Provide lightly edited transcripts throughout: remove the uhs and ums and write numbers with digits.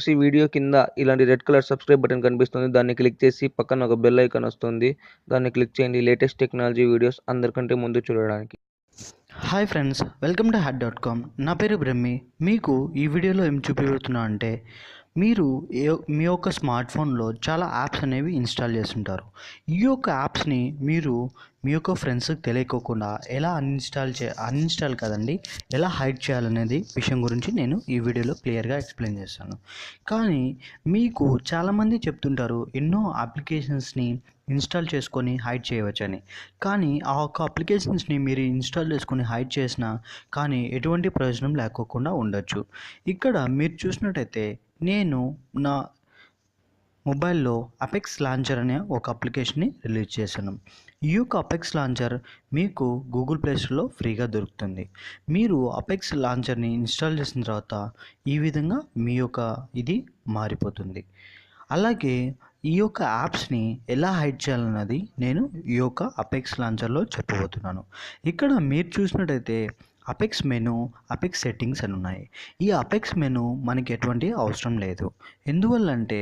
చూసి వీడియో కింద ఇలాంటి రెడ్ కలర్ సబ్స్క్రైబ్ బటన్ కనిపిస్తుంది. దాన్ని క్లిక్ చేసి పక్కన ఒక బెల్ ఐకాన్ వస్తుంది. దాన్ని క్లిక్ చేయండి లేటెస్ట్ టెక్నాలజీ వీడియోస్ అందరికంటే ముందు చూడడానికి. Hi friends, welcome to hacktodo. నా పేరు బ్రహ్మి. మీకు ఈ వీడియోలో ఏం చూపించబోతున్నా అంటే మీరు మీ యొక్క స్మార్ట్ ఫోన్లో చాలా యాప్స్ అనేవి ఇన్స్టాల్ చేస్తుంటారు. ఈ యొక్క యాప్స్ని మీరు మీ యొక్క ఫ్రెండ్స్కి తెలియకోకుండా ఎలా అన్ఇన్స్టాల్ కదండి, ఎలా హైడ్ చేయాలనేది విషయం గురించి నేను ఈ వీడియోలో క్లియర్గా ఎక్స్ప్లెయిన్ చేస్తాను. కానీ మీకు చాలామంది చెప్తుంటారు ఎన్నో అప్లికేషన్స్ని ఇన్స్టాల్ చేసుకొని హైడ్ చేయవచ్చని. కానీ ఆ ఒక్క అప్లికేషన్స్ని మీరు ఇన్స్టాల్ చేసుకొని హైడ్ చేసినా కానీ ఎటువంటి ప్రయోజనం లేకోకుండా ఉండొచ్చు. ఇక్కడ మీరు చూసినట్టయితే నేను నా మొబైల్లో అపెక్స్ లాంచర్ అనే ఒక అప్లికేషన్ని రిలీజ్ చేశాను. ఈ యొక్క అపెక్స్ లాంచర్ మీకు గూగుల్ ప్లే స్టోర్లో ఫ్రీగా దొరుకుతుంది. మీరు అపెక్స్ లాంచర్ని ఇన్స్టాల్ చేసిన తర్వాత ఈ విధంగా మీ యొక్క ఇది మారిపోతుంది. అలాగే ఈ యొక్క యాప్స్ని ఎలా హైడ్ చేయాలన్నది నేను ఈ యొక్క అపెక్స్ లాంచర్లో చెప్పబోతున్నాను. ఇక్కడ మీరు చూసినట్టయితే అపెక్స్ మెనూ, అపెక్స్ సెట్టింగ్స్ అని ఉన్నాయి. ఈ అపెక్స్ మెనూ మనకి ఎటువంటి అవసరం లేదు. ఎందువల్లంటే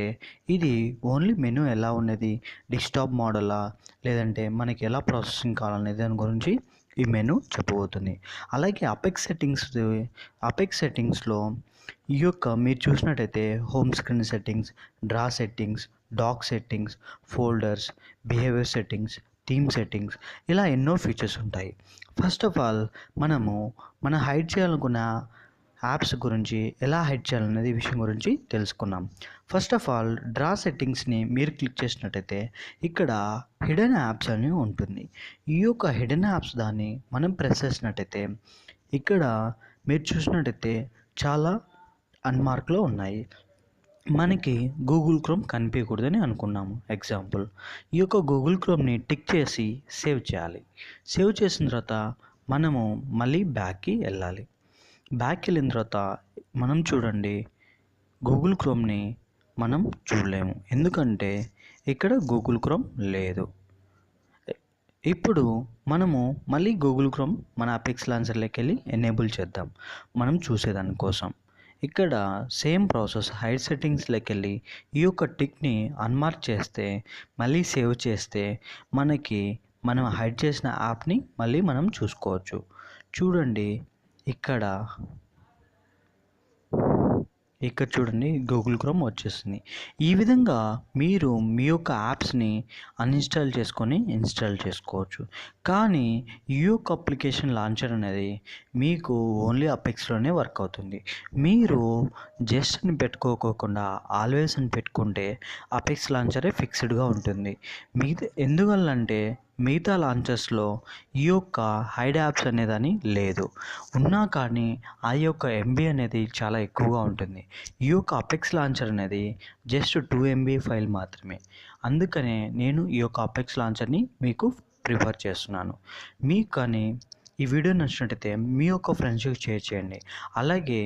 ఇది ఓన్లీ మెనూ ఎలా ఉన్నది, డెస్క్టాప్ మోడలా లేదంటే మనకి ఎలా ప్రాసెసింగ్ కావాలనే దాని గురించి ఈ మెనూ చెప్పబోతుంది. అలాగే అపెక్స్ సెట్టింగ్స్లో ఈ యొక్క మీరు చూసినట్టయితే home screen settings, draw settings, dock settings, folders, behaviour settings, theme settings ఇలా ఎన్నో ఫీచర్స్ ఉంటాయి. ఫస్ట్ ఆఫ్ ఆల్ మనం హైడ్ చేయాలనుకున్న యాప్స్ గురించి ఎలా హైడ్ చేయాలనేది విషయం గురించి తెలుసుకున్నాం. ఫస్ట్ ఆఫ్ ఆల్ డ్రా సెట్టింగ్స్ని మీరు క్లిక్ చేసినట్టయితే ఇక్కడ హిడెన్ యాప్స్ అని ఉంటుంది. ఈ యొక్క హిడెన్ యాప్స్ దాన్ని మనం ప్రెస్ చేసినట్టయితే ఇక్కడ మీరు చూసినట్టయితే చాలా అన్మార్క్లో ఉన్నాయి. మనకి గూగుల్ క్రోమ్ కనిపించకూడదని అనుకున్నాము. ఎగ్జాంపుల్, ఈ యొక్క గూగుల్ క్రోమ్ని టిక్ చేసి సేవ్ చేయాలి. సేవ్ చేసిన తర్వాత మనము మళ్ళీ బ్యాక్కి వెళ్ళాలి. బ్యాక్కి వెళ్ళిన తర్వాత మనం చూడండి గూగుల్ క్రోమ్ని మనం చూడలేము, ఎందుకంటే ఇక్కడ గూగుల్ క్రోమ్ లేదు. ఇప్పుడు మనము మళ్ళీ గూగుల్ క్రోమ్ మన అపెక్స్ లాంచర్లోకి వెళ్ళి ఎనేబుల్ చేద్దాం మనం చూసేదానికోసం. ఇక్కడ సేమ్ ప్రాసెస్ హైడ్ సెట్టింగ్స్లోకి వెళ్ళి ఈ యొక్క టిక్ని అన్మార్క్ చేస్తే మళ్ళీ సేవ్ చేస్తే మనం హైడ్ చేసిన యాప్ని మళ్ళీ మనం చూసుకోవచ్చు. చూడండి ఇక్కడ చూడండి గూగుల్ క్రోమ్ వచ్చేసింది. ఈ విధంగా మీరు మీ యొక్క యాప్స్ని అన్ఇన్స్టాల్ చేసుకొని ఇన్స్టాల్ చేసుకోవచ్చు. కానీ ఈ యొక్క అప్లికేషన్ లాంచర్ అనేది మీకు ఓన్లీ అపెక్స్లోనే వర్క్ అవుతుంది. మీరు జస్ట్ అని పెట్టుకోకుండా ఆల్వేస్ అని పెట్టుకుంటే అపెక్స్ లాంచరే ఫిక్స్డ్గా ఉంటుంది. ఎందువల్లంటే మిగతా లాంచర్స్లో ఈ యొక్క హైడ్ యాప్స్ అనేదని లేదు. ఉన్నా కానీ ఆ యొక్క ఎంబీ అనేది చాలా ఎక్కువగా ఉంటుంది. ఈ యొక్క అపెక్స్ లాంచర్ అనేది జస్ట్ 2 MB ఫైల్ మాత్రమే. అందుకనే నేను ఈ యొక్క అపెక్స్ లాంచర్ని మీకు ప్రిఫర్ చేస్తున్నాను. మీకు కానీ ఈ వీడియో నచ్చినట్టయితే మీ యొక్క ఫ్రెండ్స్కి షేర్ చేయండి. అలాగే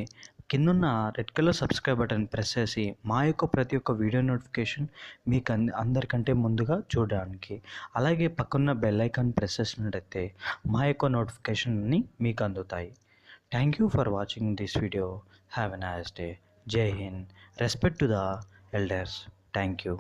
కిందున్న red colour subscribe button press చేసి మా యొక్క ప్రతి ఒక్క వీడియో నోటిఫికేషన్ మీకు అందరికంటే ముందుగా చూడడానికి, అలాగే పక్కన్న బెల్ ఐకాన్ ప్రెస్ చేసినట్టయితే మా యొక్క నోటిఫికేషన్ అన్నీ మీకు అందుతాయి. Thank you for watching this video. Have a nice day. జై హింద్. Respect to the elders. Thank you.